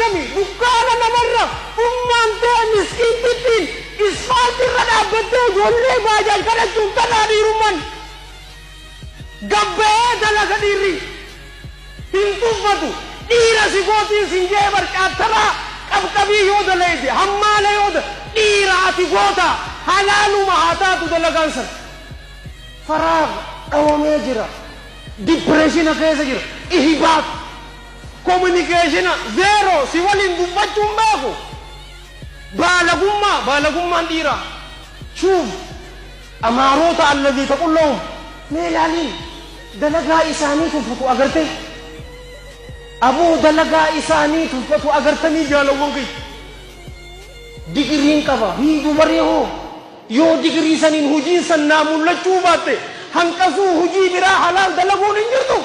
kami dukkaana namarra ummaan ta'e miskiintittiin isfaaltirra dhaabbattee ijoollee baajaan kadhachuun tanaa dhiirummaan gabba'ee dalaga dhiirri hin tuffatu dhiira si gootiin sin jee barcaattaraa qabqabii yoo dalayde hammaala yoo dhiira ati goota halaaluma haa taatu dalagaan san faraag dhawamee jira dipireeshina keessa jira ihibaat kominikeeshina zeero si waliin dubbachuun beeku baalagummaan dhiira shuuf amaaroota alladii taqullahum mee ilaaliin dalagaa isaanii tuffatu agarte aboo dalagaa isaanii tuffatu agartanii jaalawwan kee digiriin qaba hin dubaree hoo yoo digirii saniin hujiin san naa mul'achuu baatte hanqasuu hujii biraa halaal dalaguun hin jirtu